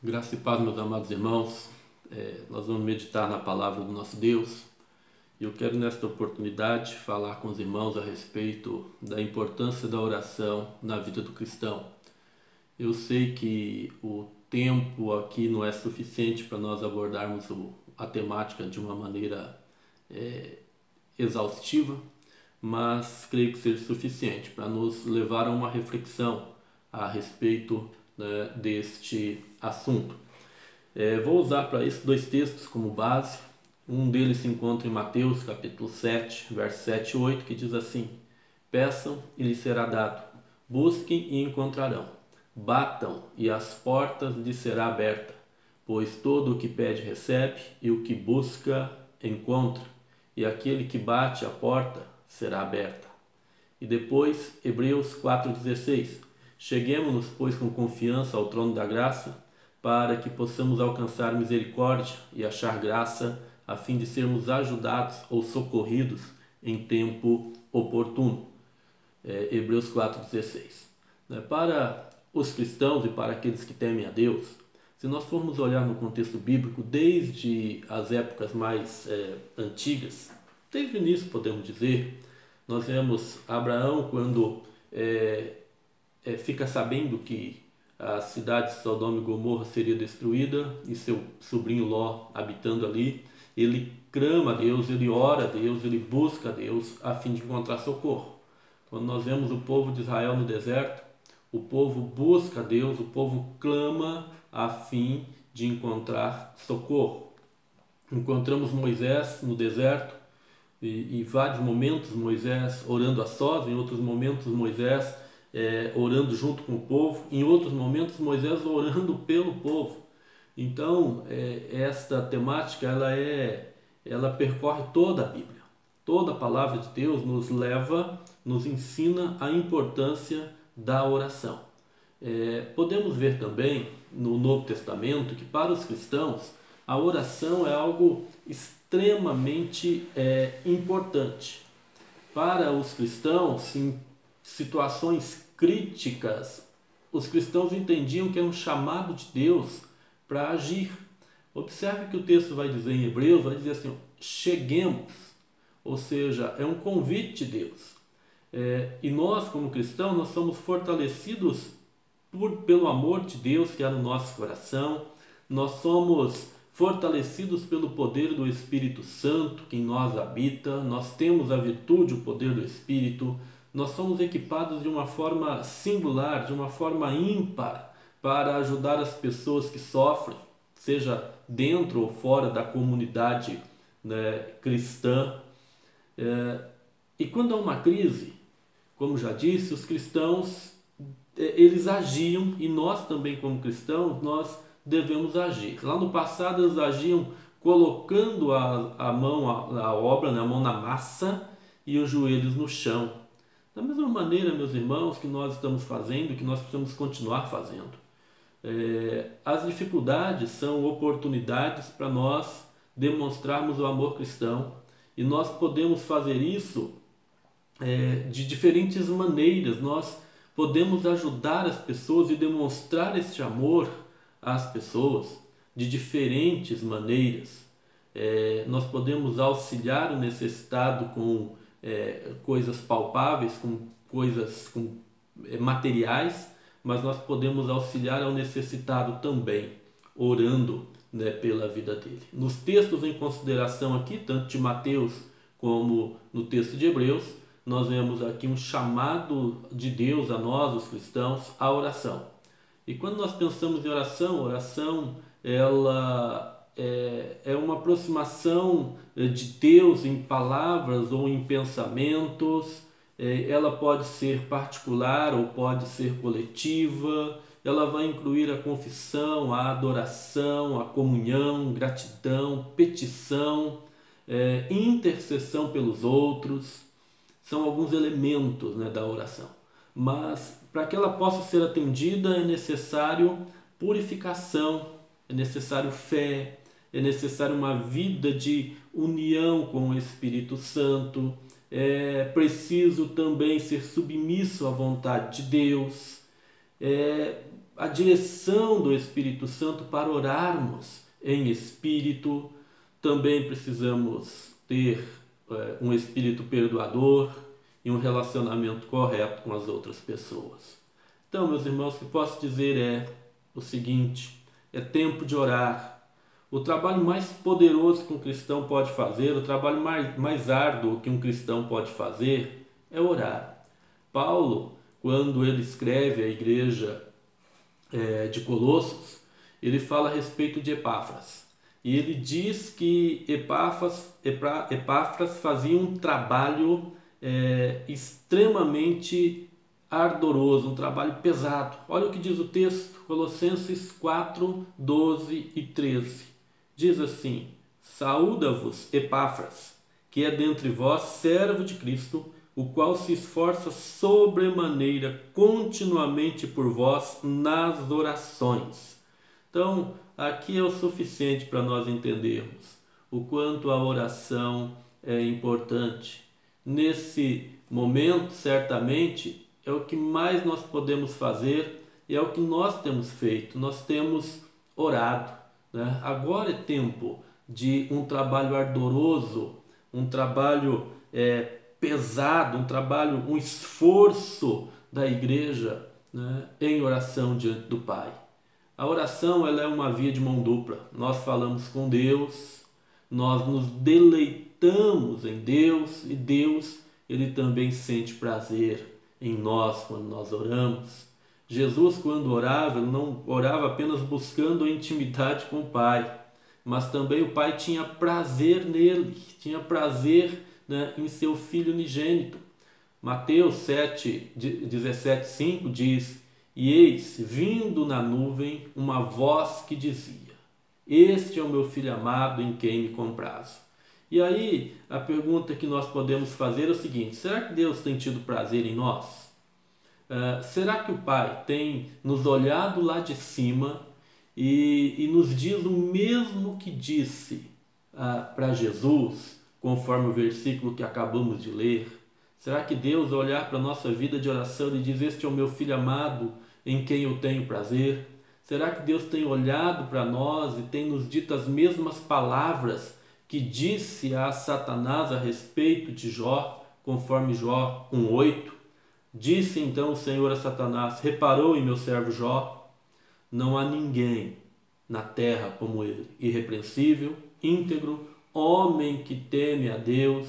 Graça e paz, meus amados irmãos. Nós vamos meditar na palavra do nosso Deus. E eu quero nesta oportunidade falar com os irmãos a respeito da importância da oração na vida do cristão. Eu sei que o tempo aqui não é suficiente para nós abordarmos a temática de uma maneira exaustiva, mas creio que seja suficiente para nos levar a uma reflexão a respeito, né, deste assunto. Vou usar para isso dois textos como base. Um deles se encontra em Mateus capítulo 7, versos 7 e 8, que diz assim: Peçam e lhes será dado, busquem e encontrarão, batam e as portas lhes será aberta, pois todo o que pede recebe, e o que busca encontra, e aquele que bate a porta será aberta. E depois, Hebreus 4,16: Cheguemo-nos, pois, com confiança ao trono da graça, para que possamos alcançar misericórdia e achar graça, a fim de sermos ajudados ou socorridos em tempo oportuno. Hebreus 4,16. Para os cristãos e para aqueles que temem a Deus, se nós formos olhar no contexto bíblico, desde as épocas mais antigas, desde o início podemos dizer, nós vemos Abraão quando fica sabendo que a cidade de Sodoma e Gomorra seria destruída e seu sobrinho Ló habitando ali, ele clama a Deus, ele ora a Deus, ele busca a Deus a fim de encontrar socorro. Quando nós vemos o povo de Israel no deserto, o povo busca a Deus, o povo clama a fim de encontrar socorro. Encontramos Moisés no deserto e vários momentos Moisés orando a sós, em outros momentos Moisés orando junto com o povo, em outros momentos Moisés orando pelo povo. Então esta temática ela percorre toda a Bíblia. Toda a palavra de Deus nos ensina a importância da oração. Podemos ver também no Novo Testamento que para os cristãos a oração é algo extremamente importante. Para os cristãos, em situações críticas, os cristãos entendiam que era um chamado de Deus para agir. Observe que o texto vai dizer em Hebreus, vai dizer assim: cheguemos, ou seja, é um convite de Deus. E nós, como cristãos, nós somos fortalecidos pelo amor de Deus que há no nosso coração, nós somos fortalecidos pelo poder do Espírito Santo que em nós habita, nós temos a virtude, o poder do Espírito, nós somos equipados de uma forma singular, de uma forma ímpar, para ajudar as pessoas que sofrem, seja dentro ou fora da comunidade, né, cristã. E quando há uma crise, como já disse, os cristãos eles agiam, e nós também como cristãos, nós devemos agir. Lá no passado eles agiam colocando a mão à obra, né, a mão na massa e os joelhos no chão. Da mesma maneira, meus irmãos, que nós estamos fazendo, que nós precisamos continuar fazendo. As dificuldades são oportunidades para nós demonstrarmos o amor cristão, e nós podemos fazer isso de diferentes maneiras. Nós podemos ajudar as pessoas e demonstrar este amor às pessoas de diferentes maneiras. Nós podemos auxiliar o necessitado com coisas palpáveis, com materiais, mas nós podemos auxiliar ao necessitado também, orando, né, pela vida dele. Nos textos em consideração aqui, tanto de Mateus como no texto de Hebreus, nós vemos aqui um chamado de Deus a nós, os cristãos, à oração. E quando nós pensamos em oração ela é uma aproximação de Deus em palavras ou em pensamentos. Ela pode ser particular ou pode ser coletiva. Ela vai incluir a confissão, a adoração, a comunhão, gratidão, petição, intercessão pelos outros. São alguns elementos, né, da oração. Mas para que ela possa ser atendida é necessário purificação, é necessário fé, é necessário uma vida de união com o Espírito Santo, é preciso também ser submisso à vontade de Deus, a direção do Espírito Santo para orarmos em espírito. Também precisamos ter um espírito perdoador e um relacionamento correto com as outras pessoas. Então, meus irmãos, o que posso dizer é o seguinte: é tempo de orar. O trabalho mais poderoso que um cristão pode fazer, o trabalho mais árduo que um cristão pode fazer é orar. Paulo, quando ele escreve à igreja de Colossos, ele fala a respeito de Epáfras. E ele diz que Epáfras fazia um trabalho extremamente ardoroso, um trabalho pesado. Olha o que diz o texto, Colossenses 4, 12 e 13. Diz assim: saúda-vos Epáfras, que é dentre vós servo de Cristo, o qual se esforça sobremaneira continuamente por vós nas orações. Então, aqui é o suficiente para nós entendermos o quanto a oração é importante. Nesse momento, certamente, é o que mais nós podemos fazer e é o que nós temos feito. Nós temos orado, né? Agora é tempo de um trabalho ardoroso, um trabalho pesado, um esforço da igreja, né, em oração diante do Pai. A oração, ela é uma via de mão dupla. Nós falamos com Deus, nós nos deleitamos em Deus e Deus, ele também sente prazer em nós quando nós oramos. Jesus, quando orava, ele não orava apenas buscando a intimidade com o Pai, mas também o Pai tinha prazer nele, tinha prazer, né, em seu Filho unigênito. Mateus 7, 17, 5 diz: e eis, vindo na nuvem, uma voz que dizia: este é o meu Filho amado, em quem me comprazo. E aí, a pergunta que nós podemos fazer é o seguinte: será que Deus tem tido prazer em nós? Será que o Pai tem nos olhado lá de cima e nos diz o mesmo que disse para Jesus, conforme o versículo que acabamos de ler? Será que Deus, ao olhar para a nossa vida de oração, ele diz: este é o meu Filho amado, em quem eu tenho prazer? Será que Deus tem olhado para nós e tem nos dito as mesmas palavras que disse a Satanás a respeito de Jó, conforme Jó 1,8? Disse então o Senhor a Satanás: reparou em meu servo Jó? Não há ninguém na terra como ele, irrepreensível, íntegro, homem que teme a Deus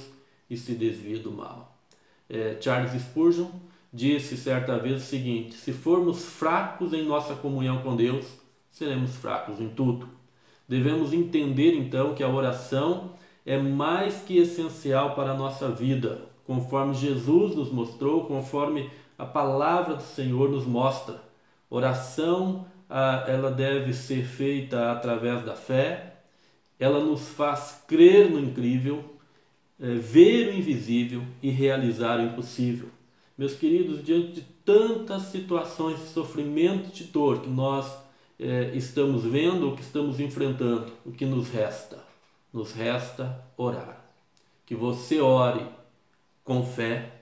e se desvia do mal. Charles Spurgeon disse certa vez o seguinte: se formos fracos em nossa comunhão com Deus, seremos fracos em tudo. Devemos entender então que a oração é mais que essencial para a nossa vida, conforme Jesus nos mostrou, conforme a palavra do Senhor nos mostra. Oração, ela deve ser feita através da fé, ela nos faz crer no incrível, ver o invisível e realizar o impossível. Meus queridos, diante de tantas situações de sofrimento e de dor que nós estamos vendo, ou que estamos enfrentando, o que nos resta? Nos resta orar. Que você ore com fé,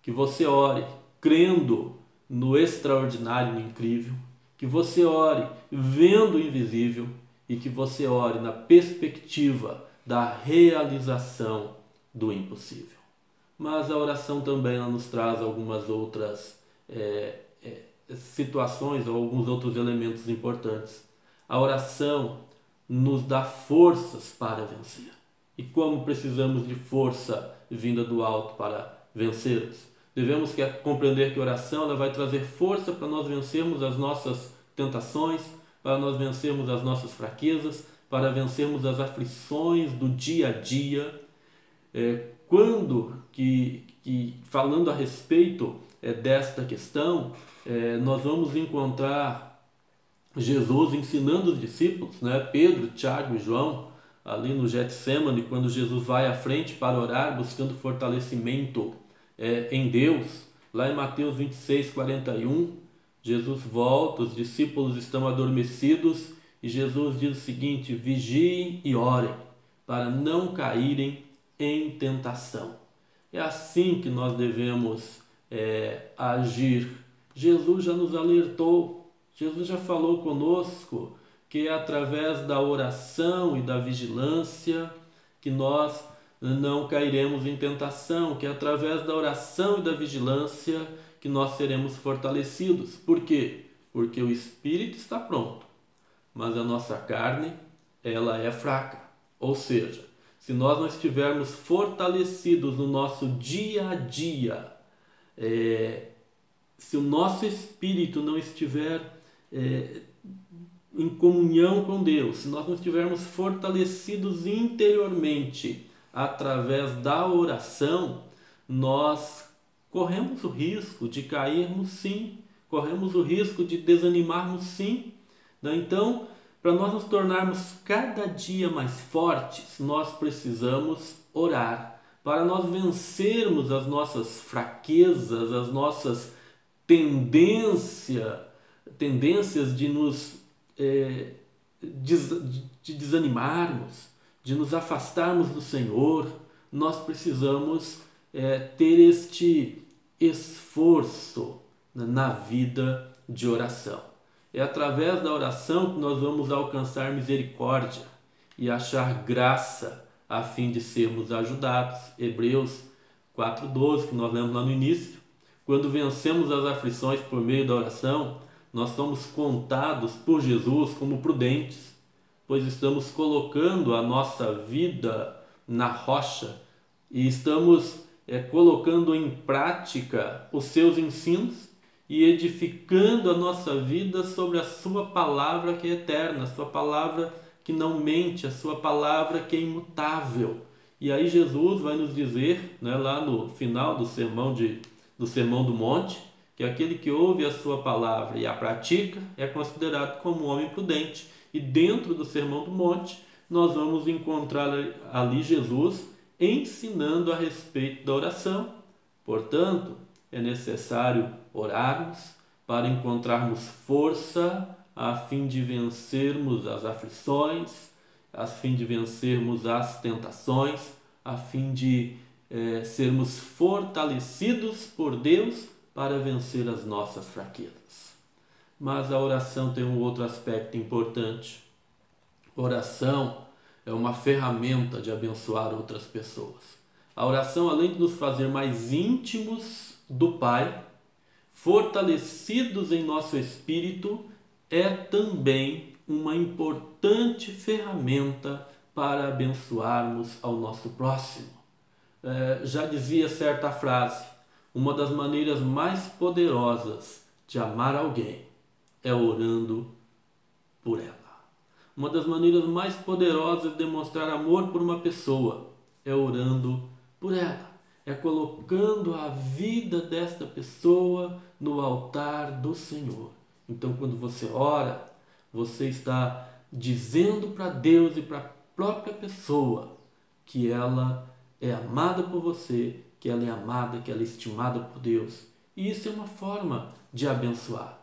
que você ore crendo no extraordinário, no incrível, que você ore vendo o invisível e que você ore na perspectiva da realização do impossível. Mas a oração também ela nos traz algumas outras situações ou alguns outros elementos importantes. A oração nos dá forças para vencer. E como precisamos de força vinda do alto para vencermos? Devemos compreender que a oração ela vai trazer força para nós vencermos as nossas tentações, para nós vencermos as nossas fraquezas, para vencermos as aflições do dia a dia. Falando a respeito desta questão, nós vamos encontrar Jesus ensinando os discípulos, né? Pedro, Tiago e João, ali no Getsêmani, quando Jesus vai à frente para orar, buscando fortalecimento em Deus. Lá em Mateus 26, 41, Jesus volta, os discípulos estão adormecidos e Jesus diz o seguinte: vigiem e orem, para não caírem em tentação. É assim que nós devemos agir. Jesus já nos alertou, Jesus já falou conosco que é através da oração e da vigilância que nós não cairemos em tentação, que é através da oração e da vigilância que nós seremos fortalecidos. Por quê? Porque o espírito está pronto, mas a nossa carne, ela é fraca. Ou seja, se nós não estivermos fortalecidos no nosso dia a dia, se o nosso espírito não estiver em comunhão com Deus, se nós não estivermos fortalecidos interiormente através da oração, nós corremos o risco de cairmos sim, corremos o risco de desanimarmos sim. Então, para nós nos tornarmos cada dia mais fortes, nós precisamos orar. Para nós vencermos as nossas fraquezas, as nossas tendências de nos de desanimarmos, de nos afastarmos do Senhor, nós precisamos ter este esforço na vida de oração. É através da oração que nós vamos alcançar misericórdia e achar graça a fim de sermos ajudados. Hebreus 4:12, que nós lemos lá no início. Quando vencemos as aflições por meio da oração, nós somos contados por Jesus como prudentes, pois estamos colocando a nossa vida na rocha e estamos colocando em prática os seus ensinos e edificando a nossa vida sobre a sua palavra que é eterna, a sua palavra que não mente, a sua palavra que é imutável. E aí Jesus vai nos dizer, lá no final do Sermão do Monte, que aquele que ouve a sua palavra e a pratica é considerado como um homem prudente. E dentro do Sermão do Monte, nós vamos encontrar ali Jesus ensinando a respeito da oração. Portanto, é necessário orarmos para encontrarmos força a fim de vencermos as aflições, a fim de vencermos as tentações, a fim de sermos fortalecidos por Deus para vencer as nossas fraquezas. Mas a oração tem um outro aspecto importante. Oração é uma ferramenta de abençoar outras pessoas. A oração, além de nos fazer mais íntimos do Pai, fortalecidos em nosso espírito, é também uma importante ferramenta para abençoarmos ao nosso próximo. Já dizia certa frase: uma das maneiras mais poderosas de amar alguém é orando por ela. Uma das maneiras mais poderosas de demonstrar amor por uma pessoa é orando por ela. É colocando a vida desta pessoa no altar do Senhor. Então, quando você ora, você está dizendo para Deus e para a própria pessoa que ela é amada por você, que ela é amada, que ela é estimada por Deus. E isso é uma forma de abençoar.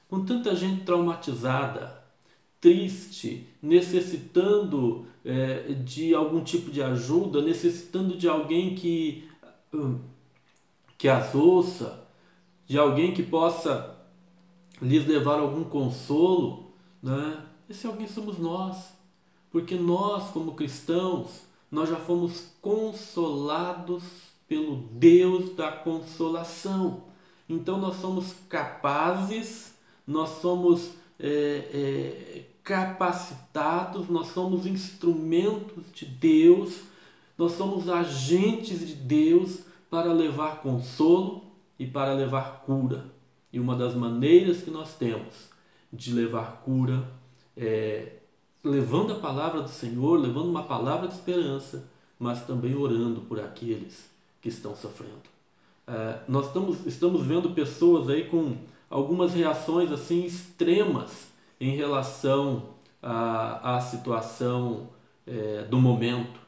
Com tanta gente traumatizada, triste, necessitando de algum tipo de ajuda, necessitando de alguém que as ouça, de alguém que possa lhes levar algum consolo, esse alguém somos nós. Porque nós, como cristãos, nós já fomos consolados pelo Deus da consolação. Então nós somos capazes, nós somos capacitados, nós somos instrumentos de Deus, nós somos agentes de Deus para levar consolo e para levar cura. E uma das maneiras que nós temos de levar cura é levando a palavra do Senhor, levando uma palavra de esperança, mas também orando por aqueles que estão sofrendo. Nós estamos vendo pessoas aí com algumas reações assim extremas em relação à situação do momento,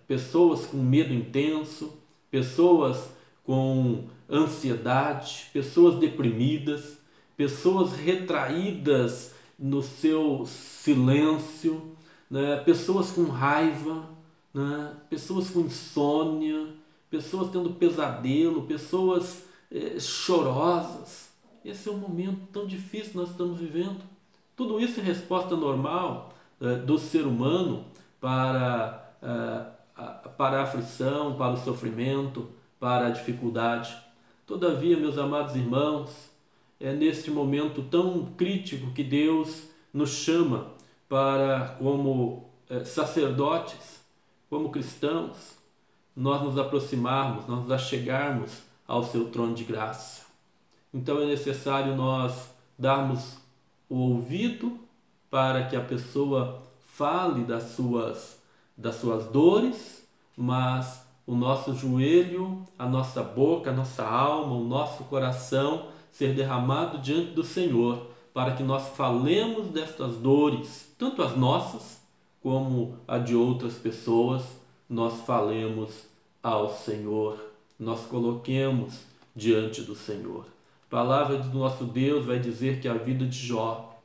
Pessoas com medo intenso, pessoas com ansiedade, pessoas deprimidas, pessoas retraídas no seu silêncio, pessoas com raiva, pessoas com insônia, pessoas tendo pesadelo, pessoas chorosas. esse é um momento tão difícil que nós estamos vivendo. Tudo isso é resposta normal do ser humano para a aflição, para o sofrimento, para a dificuldade. Todavia, meus amados irmãos, é neste momento tão crítico que Deus nos chama para, como sacerdotes, como cristãos, nós nos aproximarmos, nós nos achegarmos ao seu trono de graça. Então é necessário nós darmos o ouvido para que a pessoa fale das suas dores, mas o nosso joelho, a nossa boca, a nossa alma, o nosso coração ser derramado diante do Senhor, para que nós falemos destas dores, tanto as nossas como a de outras pessoas, nós falemos ao Senhor, nós coloquemos diante do Senhor. A palavra do nosso Deus vai dizer que a vida de Jó,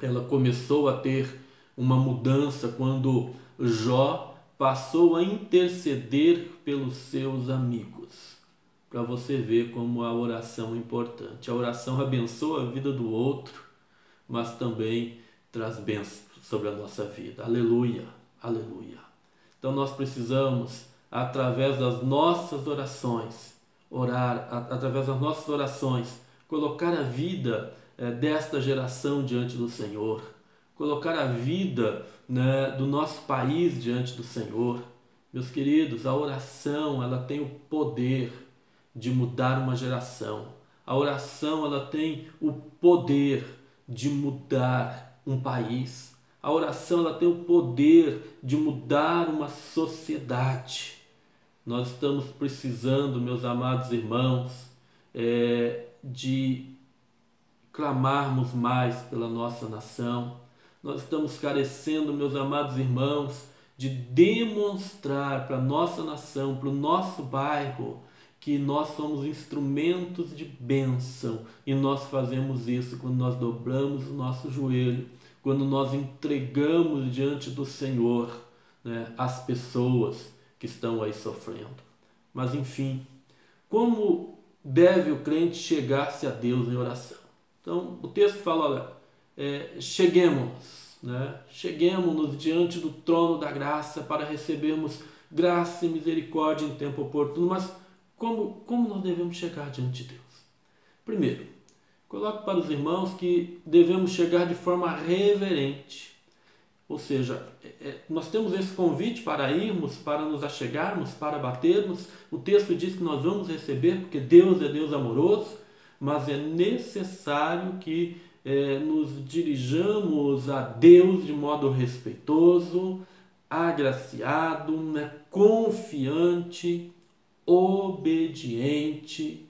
ela começou a ter uma mudança quando Jó passou a interceder pelos seus amigos. Para você ver como a oração é importante. A oração abençoa a vida do outro, mas também traz bênçãos sobre a nossa vida. Aleluia, aleluia. Então nós precisamos, através das nossas orações, através das nossas orações, colocar a vida desta geração diante do Senhor, colocar a vida do nosso país diante do Senhor. Meus queridos, a oração, ela tem o poder de mudar uma geração. A oração, ela tem o poder de mudar um país. A oração, ela tem o poder de mudar uma sociedade. Nós estamos precisando, meus amados irmãos, de clamarmos mais pela nossa nação. Nós estamos carecendo, meus amados irmãos, de demonstrar para a nossa nação, para o nosso bairro, que nós somos instrumentos de bênção. E nós fazemos isso quando nós dobramos o nosso joelho, quando nós entregamos diante do Senhor, as pessoas que estão aí sofrendo. Mas enfim, como deve o crente chegar-se a Deus em oração? Então o texto fala, olha, cheguemos-nos diante do trono da graça para recebermos graça e misericórdia em tempo oportuno. Mas como nós devemos chegar diante de Deus? Primeiro, coloque para os irmãos que devemos chegar de forma reverente. Ou seja, nós temos esse convite para irmos, para nos achegarmos, para batermos. O texto diz que nós vamos receber, porque Deus é Deus amoroso, mas é necessário que nos dirijamos a Deus de modo respeitoso, agraciado, confiante, obediente.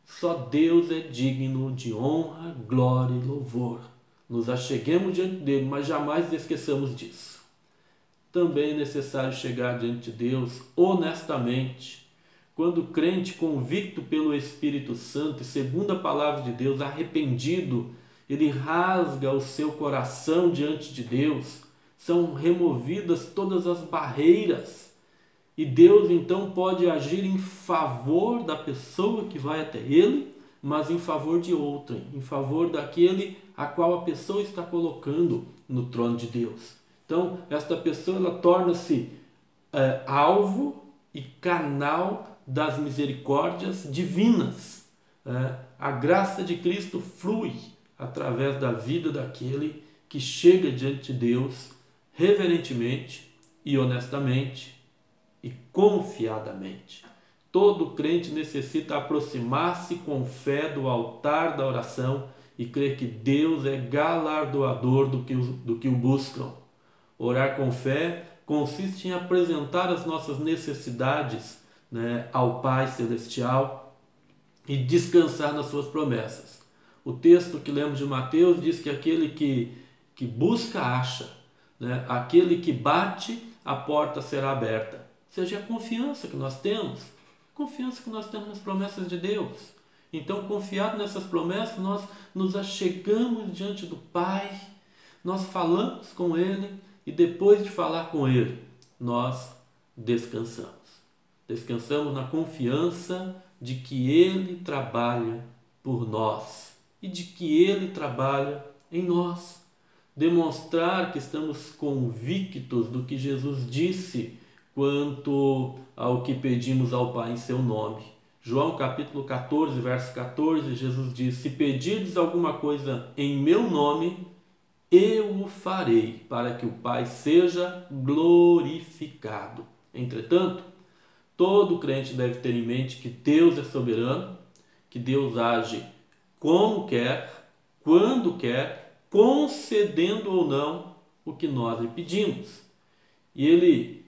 Só Deus é digno de honra, glória e louvor. Nos acheguemos diante dele, mas jamais esqueçamos disso. Também é necessário chegar diante de Deus honestamente. Quando o crente, convicto pelo Espírito Santo e segundo a palavra de Deus, arrependido, ele rasga o seu coração diante de Deus, são removidas todas as barreiras. E Deus então pode agir em favor da pessoa que vai até ele, mas em favor de outrem, em favor daquele a qual a pessoa está colocando no trono de Deus. Então, esta pessoa ela torna-se alvo e canal das misericórdias divinas. A graça de Cristo flui através da vida daquele que chega diante de Deus reverentemente e honestamente e confiadamente. Todo crente necessita aproximar-se com fé do altar da oração e crer que Deus é galardoador do que o buscam. Orar com fé consiste em apresentar as nossas necessidades ao Pai Celestial e descansar nas suas promessas. O texto que lemos de Mateus diz que aquele que busca, acha. Aquele que bate, a porta será aberta. Ou seja, a confiança que nós temos nas promessas de Deus. Então, confiado nessas promessas, nós nos achegamos diante do Pai, nós falamos com Ele e depois de falar com Ele, nós descansamos. Descansamos na confiança de que Ele trabalha por nós e de que Ele trabalha em nós. Demonstrar que estamos convictos do que Jesus disse quanto ao que pedimos ao Pai em seu nome. João capítulo 14, verso 14, Jesus diz: se pedirdes alguma coisa em meu nome, eu o farei, para que o Pai seja glorificado. Entretanto, todo crente deve ter em mente que Deus é soberano, que Deus age como quer, quando quer, concedendo ou não o que nós lhe pedimos. E Ele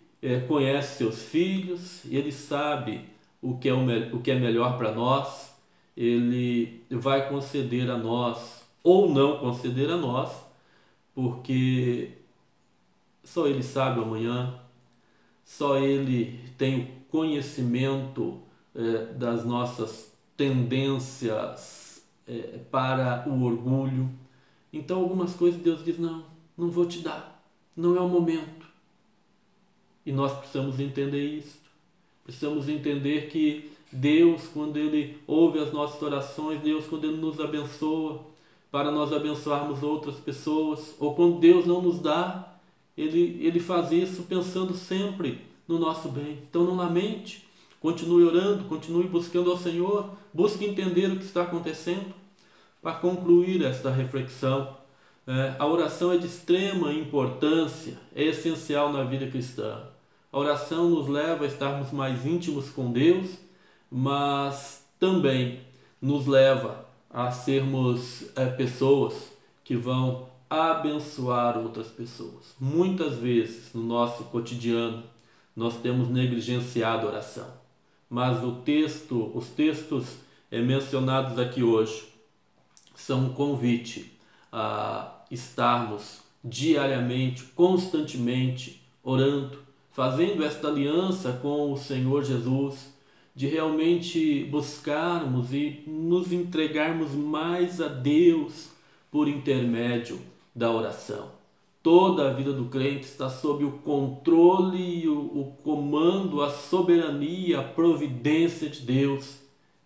conhece seus filhos, Ele sabe o que é melhor para nós, Ele vai conceder a nós ou não conceder a nós, porque só Ele sabe o amanhã, só Ele tem o conhecimento das nossas tendências para o orgulho. Então algumas coisas Deus diz: não vou te dar, não é o momento. E nós precisamos entender isso. Precisamos entender que Deus, quando Ele ouve as nossas orações, Deus, quando Ele nos abençoa, para nós abençoarmos outras pessoas, ou quando Deus não nos dá, Ele faz isso pensando sempre no nosso bem. Então não lamente, continue orando, continue buscando ao Senhor, busque entender o que está acontecendo. Para concluir esta reflexão, a oração é de extrema importância, é essencial na vida cristã. A oração nos leva a estarmos mais íntimos com Deus, mas também nos leva a sermos pessoas que vão abençoar outras pessoas. Muitas vezes no nosso cotidiano nós temos negligenciado a oração, mas os textos mencionados aqui hoje são um convite a estarmos diariamente, constantemente orando, fazendo esta aliança com o Senhor Jesus, de realmente buscarmos e nos entregarmos mais a Deus por intermédio da oração. Toda a vida do crente está sob o controle, o comando, a soberania, a providência de Deus.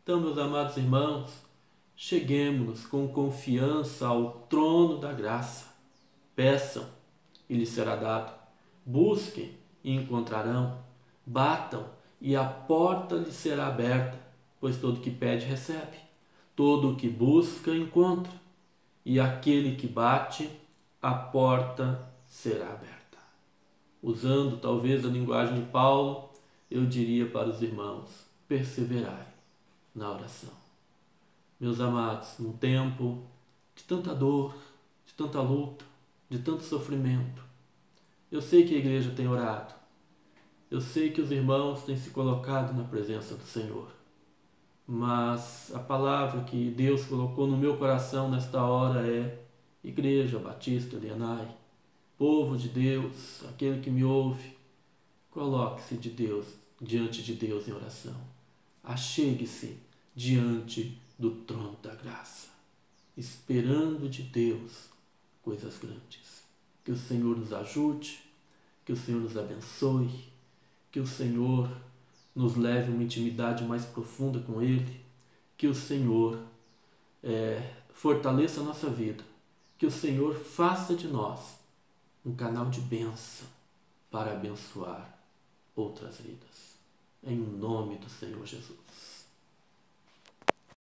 Então, meus amados irmãos, cheguemos com confiança ao trono da graça. Peçam e lhes será dado. Busquem e encontrarão. Batam e a porta lhes será aberta, pois todo que pede recebe, todo que busca encontra, e aquele que bate, a porta será aberta. Usando talvez a linguagem de Paulo, eu diria para os irmãos: perseverai na oração. Meus amados, num tempo de tanta dor, de tanta luta, de tanto sofrimento, eu sei que a igreja tem orado, eu sei que os irmãos têm se colocado na presença do Senhor, mas a palavra que Deus colocou no meu coração nesta hora é: Igreja Batista Elianai, povo de Deus, aquele que me ouve, coloque-se diante de Deus em oração. Achegue-se diante do trono da graça, esperando de Deus coisas grandes. Que o Senhor nos ajude, que o Senhor nos abençoe, que o Senhor nos leve a uma intimidade mais profunda com Ele, que o Senhor fortaleça a nossa vida, que o Senhor faça de nós um canal de bênção para abençoar outras vidas. Em nome do Senhor Jesus.